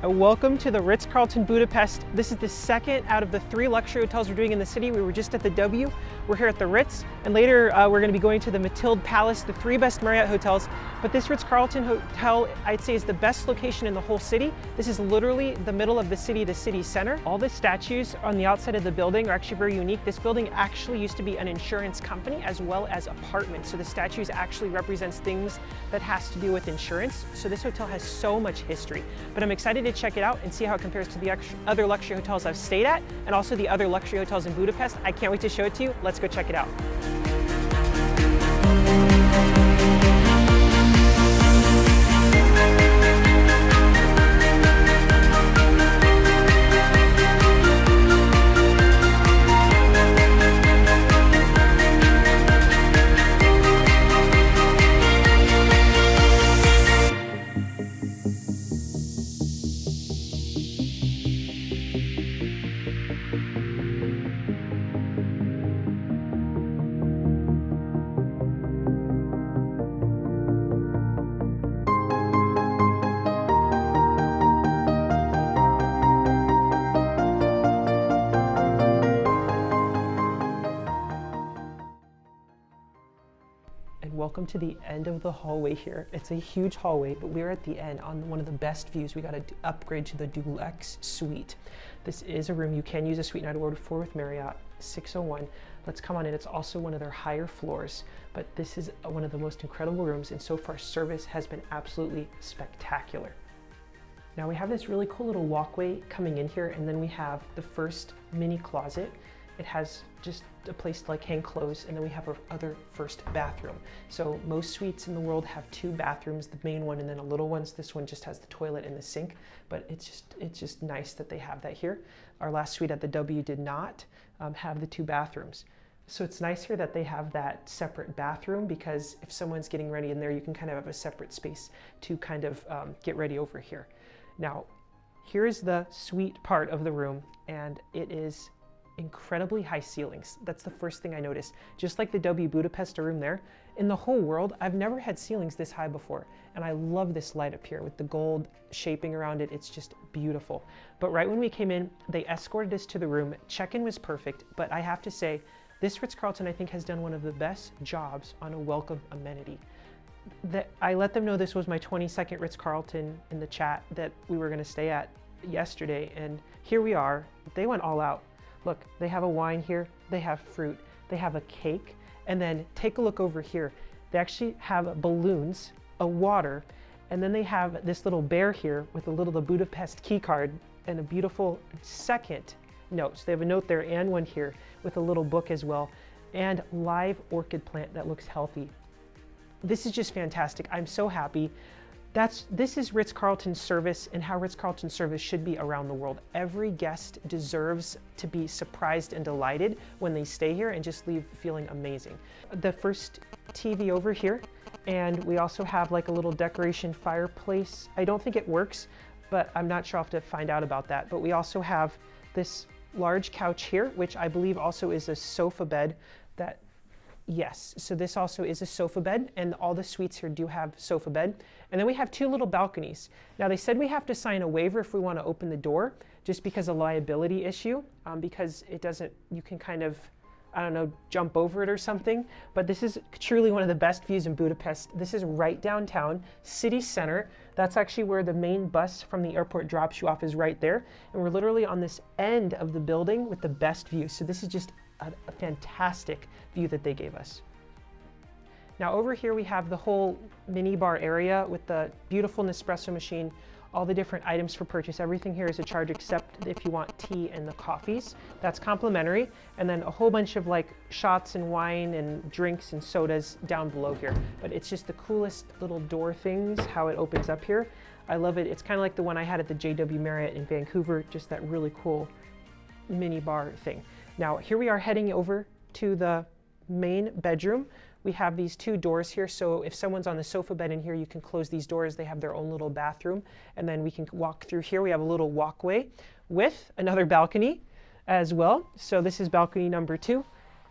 Welcome to the Ritz-Carlton Budapest. This is the second out of the 3 luxury hotels we're doing in the city. We were just at the W, we're here at the Ritz, and later we're going to be going to the Habtoor Palace, the 3 best Marriott hotels. But this Ritz-Carlton hotel, I'd say, is the best location in the whole city. This is literally the middle of the city center. All the statues on the outside of the building are actually very unique. This building actually used to be an insurance company as well as apartments. So the statues actually represents things that has to do with insurance. So this hotel has so much history, but I'm excited to check it out and see how it compares to the other luxury hotels I've stayed at and also the other luxury hotels in Budapest. I can't wait to show it to you. Let's go check it out. Welcome to the end of the hallway here. It's a huge hallway, but we're at the end on one of the best views. We got to upgrade to the Deluxe suite. This is a room you can use a suite night order for with Marriott, 601. Let's come on in. It's also one of their higher floors, but this is one of the most incredible rooms, and so far service has been absolutely spectacular. Now we have this really cool little walkway coming in here, and then we have the first mini closet. It has just a place to hang clothes, and then we have our other first bathroom. So most suites in the world have 2 bathrooms, the main one and then a little one. This one just has the toilet and the sink, but it's just nice that they have that here. Our last suite at the W did not have the 2 bathrooms. So it's nice here that they have that separate bathroom, because if someone's getting ready in there, you can kind of have a separate space to kind of get ready over here. Now, here's the suite part of the room, and it is incredibly high ceilings. That's the first thing I noticed. Just like the W Budapest room there, in the whole world, I've never had ceilings this high before. And I love this light up here with the gold shaping around it. It's just beautiful. But right when we came in, they escorted us to the room. Check-in was perfect, but I have to say, this Ritz-Carlton, I think, has done one of the best jobs on a welcome amenity. I let them know this was my 22nd Ritz-Carlton in the chat that we were gonna stay at yesterday, and here we are. They went all out. Look, they have a wine here, they have fruit, they have a cake, and then take a look over here. They actually have balloons, a water, and then they have this little bear here with the Budapest key card and a beautiful second note. So they have a note there and one here with a little book as well, and live orchid plant that looks healthy. This is just fantastic. I'm so happy. This is Ritz-Carlton service and how Ritz-Carlton service should be around the world. Every guest deserves to be surprised and delighted when they stay here and just leave feeling amazing. The first TV over here, and we also have a little decoration fireplace. I don't think it works, but I'm not sure. I'll have to find out about that. But we also have this large couch here, which I believe also is a sofa bed that yes, so this also is a sofa bed, and all the suites here do have sofa bed. And then we have 2 little balconies. Now they said we have to sign a waiver if we want to open the door, just because of liability issue, because it doesn't, you can kind of, I don't know, jump over it or something. But this is truly one of the best views in Budapest. This is right downtown, city center. That's actually where the main bus from the airport drops you off, is right there. And we're literally on this end of the building with the best view. So this is just a fantastic view that they gave us. Now over here we have the whole mini bar area with the beautiful Nespresso machine, all the different items for purchase. Everything here is a charge except if you want tea and the coffees. That's complimentary. And then a whole bunch of shots and wine and drinks and sodas down below here. But it's just the coolest little door things, how it opens up here. I love it. It's kind of like the one I had at the JW Marriott in Vancouver, just that really cool mini bar thing. Now here we are heading over to the main bedroom. We have these 2 doors here, so if someone's on the sofa bed in here, you can close these doors. They have their own little bathroom, and then we can walk through here. We have a little walkway with another balcony as well. So this is balcony number 2,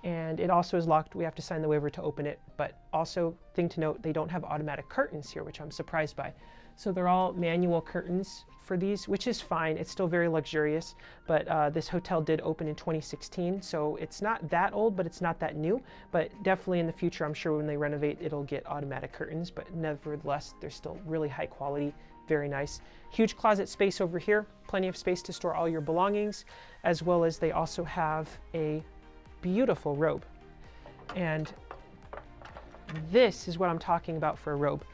and it also is locked. We have to sign the waiver to open it, but also thing to note, they don't have automatic curtains here, which I'm surprised by. So they're all manual curtains for these, which is fine. It's still very luxurious, but this hotel did open in 2016, so it's not that old, but it's not that new. But definitely in the future, I'm sure when they renovate, it'll get automatic curtains, but nevertheless, they're still really high quality, very nice. Huge closet space over here, plenty of space to store all your belongings, as well as they also have a beautiful robe. And this is what I'm talking about for a robe.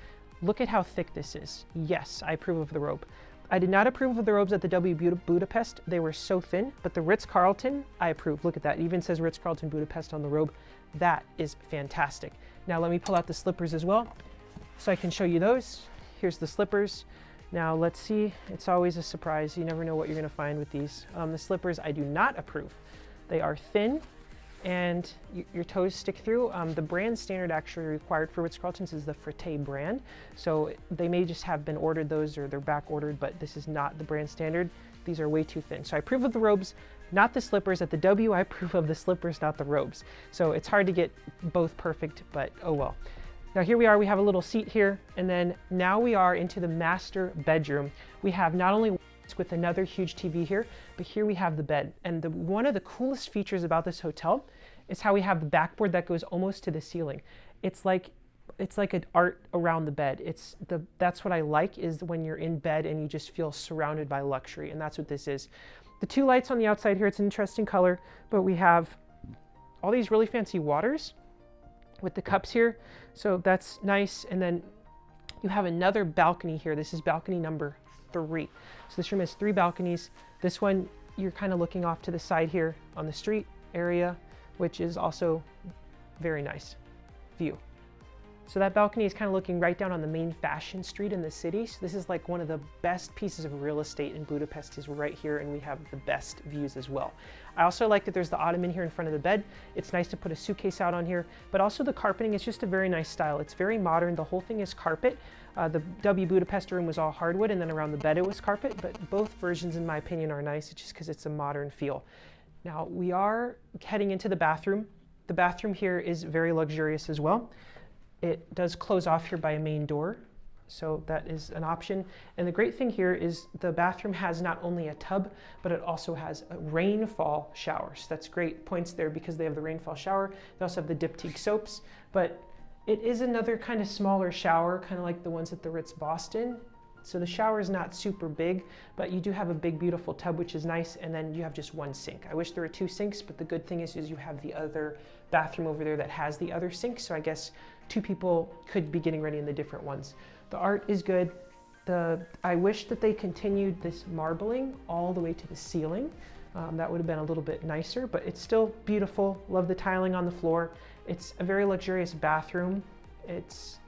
Look at how thick this is. Yes, I approve of the robe. I did not approve of the robes at the W Budapest. They were so thin, but the Ritz-Carlton, I approve. Look at that. It even says Ritz-Carlton Budapest on the robe. That is fantastic. Now let me pull out the slippers as well, so I can show you those. Here's the slippers. Now let's see. It's always a surprise. You never know what you're going to find with these. The slippers I do not approve. They are thin, and your toes stick through. The brand standard actually required for Ritz-Carlton's is the Frette brand. So they may just have been ordered those, or they're back ordered, but this is not the brand standard. These are way too thin. So I approve of the robes, not the slippers. At the W, I approve of the slippers, not the robes. So it's hard to get both perfect, but oh well. Now here we are, we have a little seat here, and then now we are into the master bedroom. We have not only with another huge TV here, but here we have the bed. And one of the coolest features about this hotel is how we have the backboard that goes almost to the ceiling. It's like an art around the bed. That's what I like, is when you're in bed and you just feel surrounded by luxury, and that's what this is. The two lights on the outside here, it's an interesting color, but we have all these really fancy waters with the cups here, so that's nice. And then you have another balcony here. This is balcony number 3. So this room has 3 balconies. This one, you're kind of looking off to the side here on the street area, which is also very nice view. So that balcony is kind of looking right down on the main fashion street in the city. So this is like one of the best pieces of real estate in Budapest, is right here, and we have the best views as well. I also like that there's the ottoman here in front of the bed. It's nice to put a suitcase out on here, but also the carpeting is just a very nice style. It's very modern. The whole thing is carpet. The W Budapest room was all hardwood, and then around the bed it was carpet, but both versions in my opinion are nice, just because it's a modern feel. Now we are heading into the bathroom. The bathroom here is very luxurious as well. It does close off here by a main door, so that is an option. And the great thing here is the bathroom has not only a tub, but it also has a rainfall shower. So that's great points there, because they have the rainfall shower. They also have the diptyque soaps, but it is another kind of smaller shower, kind of like the ones at the Ritz Boston. So the shower is not super big, but you do have a big, beautiful tub, which is nice. And then you have just one sink. I wish there were 2 sinks, but the good thing is you have the other bathroom over there that has the other sink. So I guess 2 people could be getting ready in the different ones. The art is good. I wish that they continued this marbling all the way to the ceiling. That would have been a little bit nicer, but it's still beautiful. Love the tiling on the floor. It's a very luxurious bathroom. It's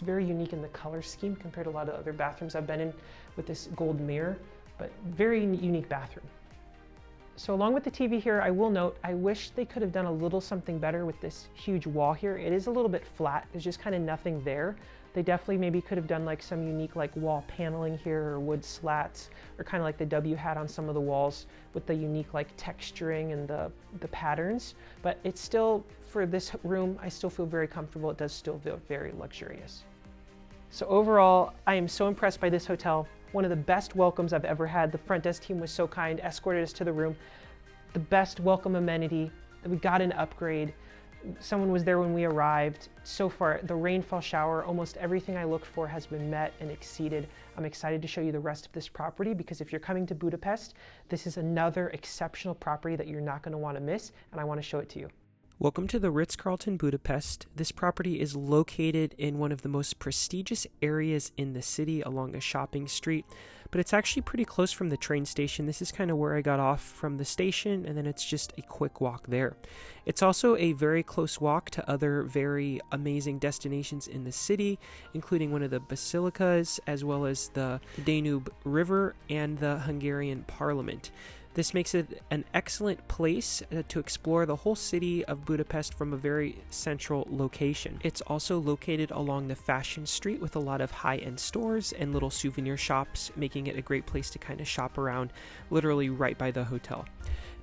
very unique in the color scheme compared to a lot of other bathrooms I've been in with this gold mirror, but very unique bathroom. So along with the TV here, I will note, I wish they could have done a little something better with this huge wall here. It is a little bit flat. There's just kind of nothing there. They definitely maybe could have done like some unique like wall paneling here, or wood slats, or kind of like the W had on some of the walls with the unique like texturing and the patterns. But it's still, for this room, I still feel very comfortable. It does still feel very luxurious. So overall, I am so impressed by this hotel. One of the best welcomes I've ever had. The front desk team was so kind, escorted us to the room. The best welcome amenity. We got an upgrade. Someone was there when we arrived. So far, the rainfall shower, almost everything I looked for has been met and exceeded. I'm excited to show you the rest of this property, because if you're coming to Budapest, this is another exceptional property that you're not going to want to miss, and I want to show it to you. Welcome to the Ritz-Carlton Budapest. This property is located in one of the most prestigious areas in the city along a shopping street, but it's actually pretty close from the train station. This is kind of where I got off from the station, and then it's just a quick walk there. It's also a very close walk to other very amazing destinations in the city, including one of the basilicas, as well as the Danube River and the Hungarian Parliament. This makes it an excellent place to explore the whole city of Budapest from a very central location. It's also located along the fashion street with a lot of high-end stores and little souvenir shops, making it a great place to kind of shop around, literally right by the hotel.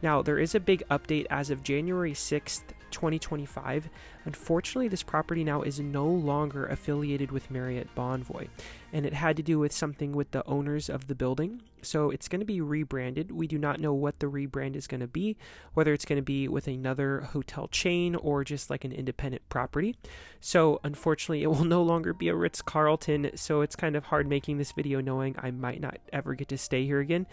Now, there is a big update as of January 6th. 2025. Unfortunately, this property now is no longer affiliated with Marriott Bonvoy, and it had to do with something with the owners of the building. So it's going to be rebranded. We do not know what the rebrand is going to be, whether it's going to be with another hotel chain or just like an independent property. So unfortunately, it will no longer be a Ritz-Carlton, so it's kind of hard making this video knowing I might not ever get to stay here again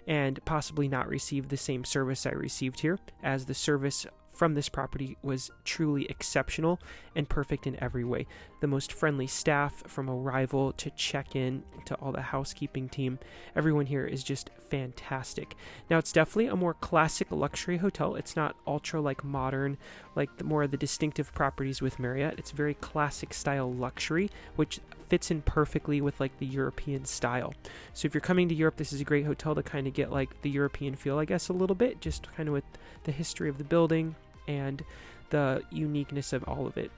and possibly not receive the same service I received here, as the service from this property was truly exceptional and perfect in every way. The most friendly staff, from arrival to check-in to all the housekeeping team, everyone here is just fantastic. Now, it's definitely a more classic luxury hotel. It's not ultra like modern, like more of the distinctive properties with Marriott. It's very classic style luxury, which fits in perfectly with like the European style. So if you're coming to Europe, this is a great hotel to kind of get like the European feel, I guess, a little bit, just kind of with the history of the building and the uniqueness of all of it.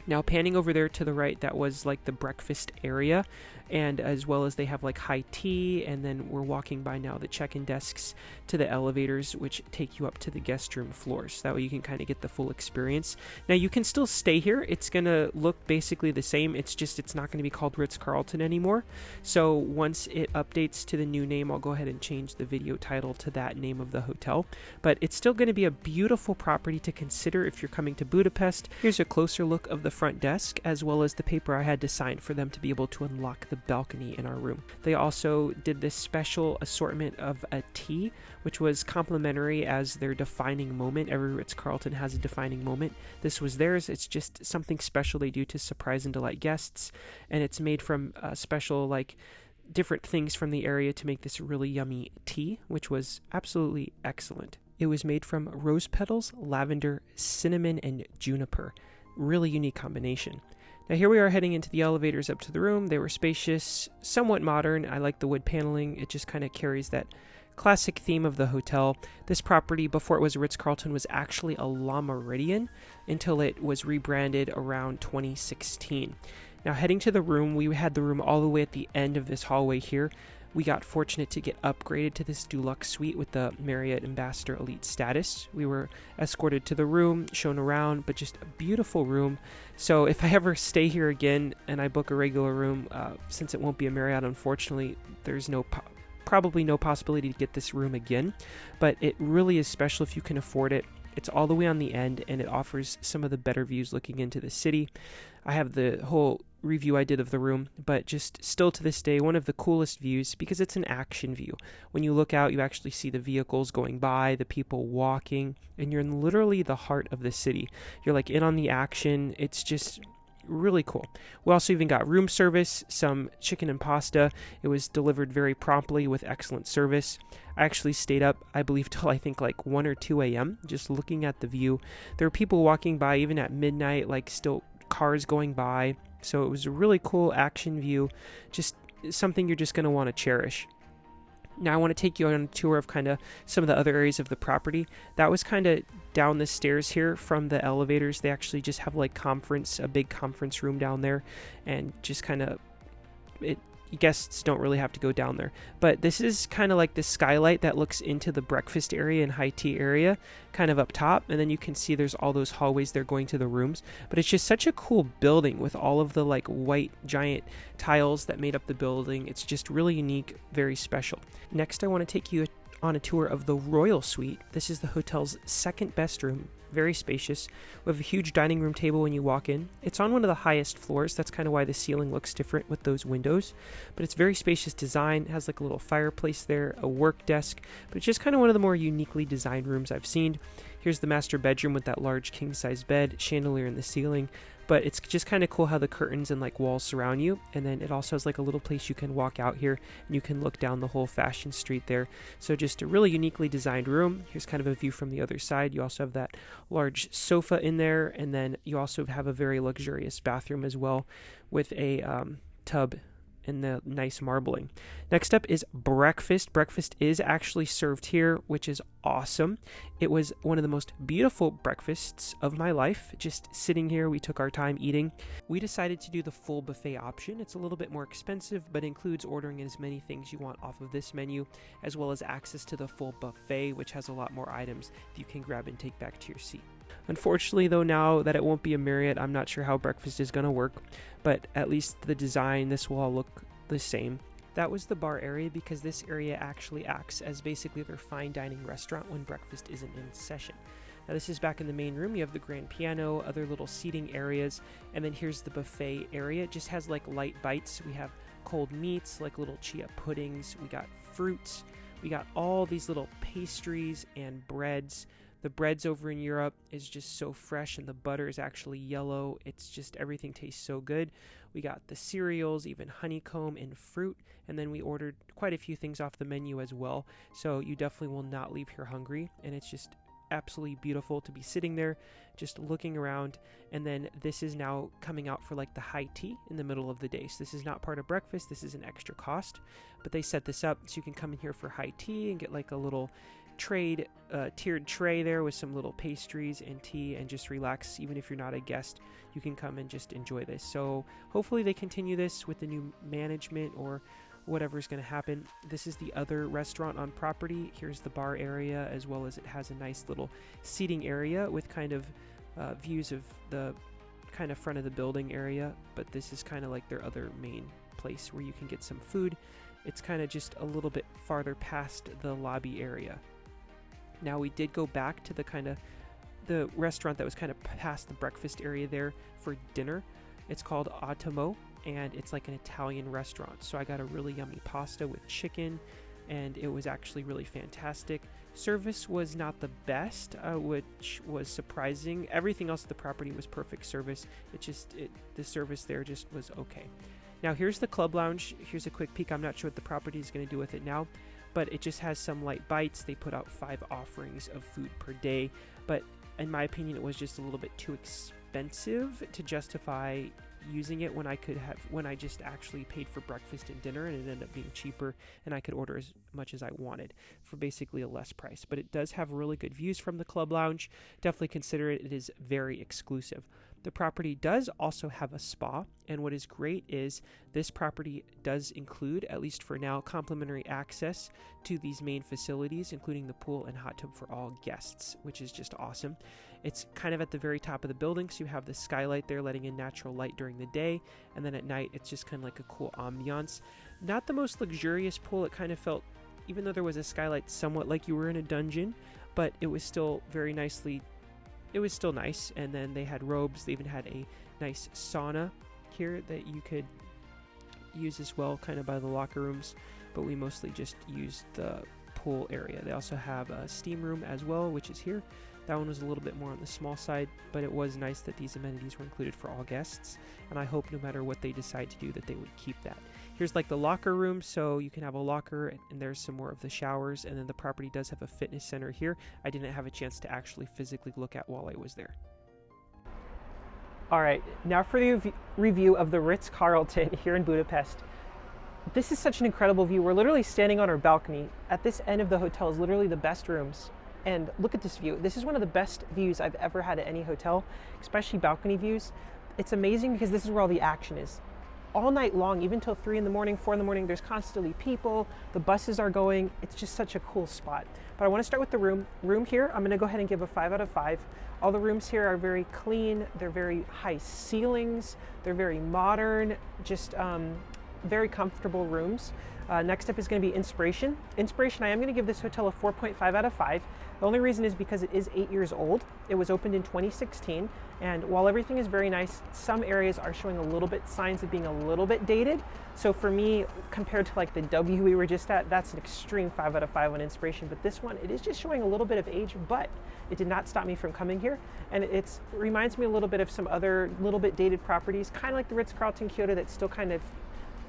Now, panning over there to the right, that was like the breakfast area, and as well as they have like high tea, and then we're walking by now the check-in desks to the elevators, which take you up to the guest room floors. So that way you can kind of get the full experience. Now, you can still stay here. It's going to look basically the same. It's just, it's not going to be called Ritz-Carlton anymore. So once it updates to the new name, I'll go ahead and change the video title to that name of the hotel. But it's still going to be a beautiful property to consider if you're coming to Budapest. Here's a closer look of the front desk, as well as the paper I had to sign for them to be able to unlock the balcony in our room. They also did this special assortment of a tea, which was complimentary as their defining moment. Every Ritz-Carlton has a defining moment. This was theirs. It's just something special they do to surprise and delight guests, and it's made from special like different things from the area to make this really yummy tea, which was absolutely excellent. It was made from rose petals, lavender, cinnamon, and juniper. Really unique combination. Now here we are heading into the elevators up to the room. They were spacious, somewhat modern. I like the wood paneling. It just kind of carries that classic theme of the hotel. This property, before it was a Ritz-Carlton, was actually a La Meridian until it was rebranded around 2016. Now heading to the room, we had the room all the way at the end of this hallway here. We got fortunate to get upgraded to this Deluxe suite with the Marriott Ambassador Elite status. We were escorted to the room, shown around, but just a beautiful room. So if I ever stay here again and I book a regular room, since it won't be a Marriott, unfortunately, there's probably no possibility to get this room again. But it really is special if you can afford it. It's all the way on the end, and it offers some of the better views looking into the city. I have the whole review I did of the room, but just still to this day, one of the coolest views because it's an action view. When you look out, you actually see the vehicles going by, the people walking, and you're in literally the heart of the city. You're like in on the action. It's just really cool. We also even got room service, some chicken and pasta. It was delivered very promptly with excellent service. I actually stayed up, I believe, till I think like 1 or 2 a.m. just looking at the view. There were people walking by even at midnight, like still cars going by. So it was a really cool action view, just something you're just going to want to cherish. Now I want to take you on a tour of kind of some of the other areas of the property. That was kind of down the stairs here from the elevators. They actually just have like a big conference room down there, and just kind of guests don't really have to go down there. But this is kind of like the skylight that looks into the breakfast area and high tea area kind of up top, and then you can see there's all those hallways there going to the rooms. But it's just such a cool building with all of the like white giant tiles that made up the building. It's just really unique, very special. Next, I want to take you on a tour of the Royal Suite. This is the hotel's second best room. Very spacious. We have a huge dining room table when you walk in. It's on one of the highest floors. That's kind of why the ceiling looks different with those windows. But it's very spacious design. It has like a little fireplace there, a work desk. But it's just kind of one of the more uniquely designed rooms I've seen. Here's the master bedroom with that large king-size bed, chandelier in the ceiling. But it's just kind of cool how the curtains and like walls surround you. And then it also has like a little place you can walk out here and you can look down the whole fashion street there. So just a really uniquely designed room. Here's kind of a view from the other side. You also have that large sofa in there. And then you also have a very luxurious bathroom as well with a tub and the nice marbling. Next up is breakfast. Breakfast is actually served here, which is awesome. It was one of the most beautiful breakfasts of my life. Just sitting here, we took our time eating. We decided to do the full buffet option. It's a little bit more expensive, but includes ordering as many things you want off of this menu, as well as access to the full buffet, which has a lot more items that you can grab and take back to your seat. Unfortunately though, now that it won't be a Marriott, I'm not sure how breakfast is going to work, but at least the design, this will all look the same. That was the bar area because this area actually acts as basically their fine dining restaurant when breakfast isn't in session. Now this is back in the main room. You have the grand piano, other little seating areas, and then here's the buffet area. It just has like light bites. We have cold meats, like little chia puddings. We got fruits. We got all these little pastries and breads. The breads over in Europe is just so fresh, and the butter is actually yellow. It's just, everything tastes so good. We got the cereals, even honeycomb and fruit, and then we ordered quite a few things off the menu as well. So you definitely will not leave here hungry, and it's just absolutely beautiful to be sitting there just looking around. And then this is now coming out for like the high tea in the middle of the day. So this is not part of breakfast. This is an extra cost, but they set this up so you can come in here for high tea and get like a little tiered tray there with some little pastries and tea and just relax. Even if you're not a guest, you can come and just enjoy this. So hopefully they continue this with the new management or whatever's going to happen. This is the other restaurant on property. Here's the bar area, as well as it has a nice little seating area with kind of views of the kind of front of the building area, but this is kind of like their other main place where you can get some food. It's kind of just a little bit farther past the lobby area. Now we did go back to the restaurant that was kind of past the breakfast area there for dinner. It's called Ottimo, and it's like an Italian restaurant. So I got a really yummy pasta with chicken, and it was actually really fantastic. Service was not the best, which was surprising. Everything else at the property was perfect service. The service there just was okay. Now here's the club lounge. Here's a quick peek. I'm not sure what the property is going to do with it now, but it just has some light bites. They put out 5 offerings of food per day, but in my opinion, it was just a little bit too expensive to justify using it when I just actually paid for breakfast and dinner, and it ended up being cheaper, and I could order as much as I wanted for basically a less price. But it does have really good views from the club lounge. Definitely consider it. It is very exclusive. The property does also have a spa, and what is great is this property does include, at least for now, complimentary access to these main facilities, including the pool and hot tub for all guests, which is just awesome. It's kind of at the very top of the building, so you have the skylight there letting in natural light during the day, and then at night it's just kind of like a cool ambiance. Not the most luxurious pool. It kind of felt, even though there was a skylight, somewhat like you were in a dungeon, but it was still very nicely. It was still nice, and then they had robes. They even had a nice sauna here that you could use as well, kind of by the locker rooms, but we mostly just used the pool area. They also have a steam room as well, which is here. That one was a little bit more on the small side, but it was nice that these amenities were included for all guests, and I hope no matter what they decide to do that they would keep that. Here's like the locker room, so you can have a locker, and there's some more of the showers, and then the property does have a fitness center here. I didn't have a chance to actually physically look at while I was there. All right, now for the review of the Ritz-Carlton here in Budapest. This is such an incredible view. We're literally standing on our balcony. At this end of the hotel is literally the best rooms. And look at this view. This is one of the best views I've ever had at any hotel, especially balcony views. It's amazing because this is where all the action is. All night long, even till 3 in the morning, 4 in the morning, there's constantly people, the buses are going. It's just such a cool spot. But I want to start with the room here. I'm going to go ahead and give a 5 out of 5. All the rooms here are very clean. They're very high ceilings. They're very modern, just very comfortable rooms. Next up is going to be Inspiration. Inspiration, I am going to give this hotel a 4.5 out of 5. The only reason is because it is 8 years old. It was opened in 2016, and while everything is very nice, some areas are showing a little bit signs of being a little bit dated. So for me, compared to like the W we were just at, that's an extreme 5 out of 5 on Inspiration. But this one, it is just showing a little bit of age, but it did not stop me from coming here. And it reminds me a little bit of some other little bit dated properties, kind of like the Ritz-Carlton Kyoto, that still kind of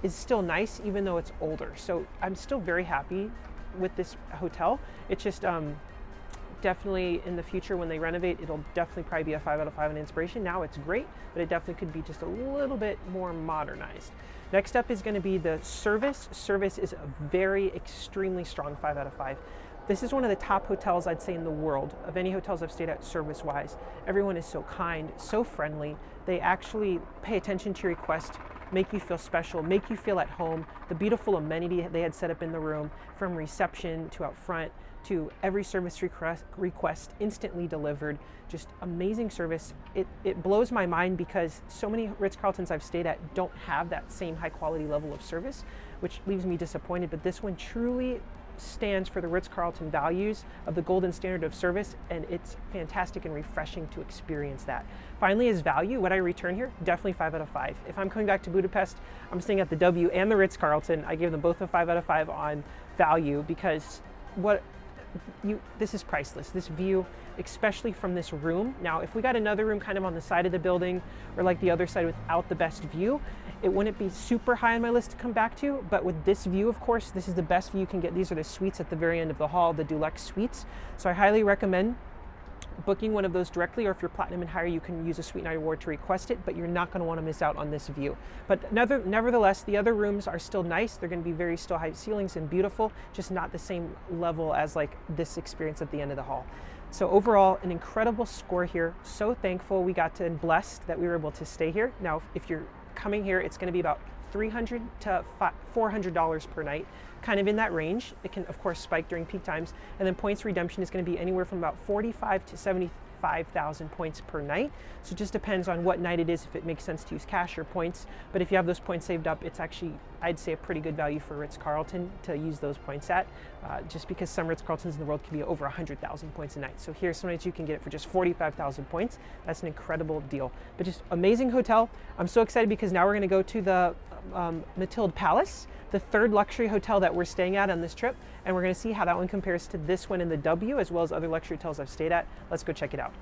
is still nice even though it's older. So I'm still very happy with this hotel. It's just definitely in the future when they renovate, it'll definitely probably be a 5 out of 5 on Inspiration. Now it's great, but it definitely could be just a little bit more modernized. Next up is going to be the service. Service is a very extremely strong 5 out of 5. This is one of the top hotels I'd say in the world of any hotels I've stayed at service-wise. Everyone is so kind, so friendly. They actually pay attention to your request make you feel special, make you feel at home. The beautiful amenity they had set up in the room, from reception to out front to every service request instantly delivered. Just amazing service. It blows my mind because so many Ritz-Carltons I've stayed at don't have that same high quality level of service, which leaves me disappointed. But this one truly stands for the Ritz-Carlton values of the golden standard of service, and it's fantastic and refreshing to experience that. Finally, is value. Would I return here? Definitely 5 out of 5. If I'm coming back to Budapest, I'm staying at the W and the Ritz-Carlton. I gave them both a 5 out of 5 on value because this is priceless. This view, especially from this room. Now, if we got another room kind of on the side of the building or like the other side without the best view, it wouldn't be super high on my list to come back to. But with this view, of course, this is the best view you can get. These are the suites at the very end of the hall, the Deluxe suites. So I highly recommend booking one of those directly, or if you're platinum and higher, you can use a Suite Night Award to request it, but you're not going to want to miss out on this view. But nevertheless, the other rooms are still nice. They're going to be very still high ceilings and beautiful, just not the same level as like this experience at the end of the hall. So overall, an incredible score here. So thankful we got to, and blessed that we were able to stay here. Now, if you're coming here, it's going to be about $300 to $400 per night, kind of in that range. It can, of course, spike during peak times. And then points redemption is going to be anywhere from about 45 to 75,000 points per night. So it just depends on what night it is, if it makes sense to use cash or points. But if you have those points saved up, it's actually, I'd say, a pretty good value for Ritz-Carlton to use those points at, just because some Ritz-Carltons in the world can be over 100,000 points a night. So here, some nights you can get it for just 45,000 points. That's an incredible deal. But just amazing hotel. I'm so excited because now we're going to go to the Habtoor Palace, the third luxury hotel that we're staying at on this trip, and we're going to see how that one compares to this one in the W, as well as other luxury hotels I've stayed at. Let's go check it out.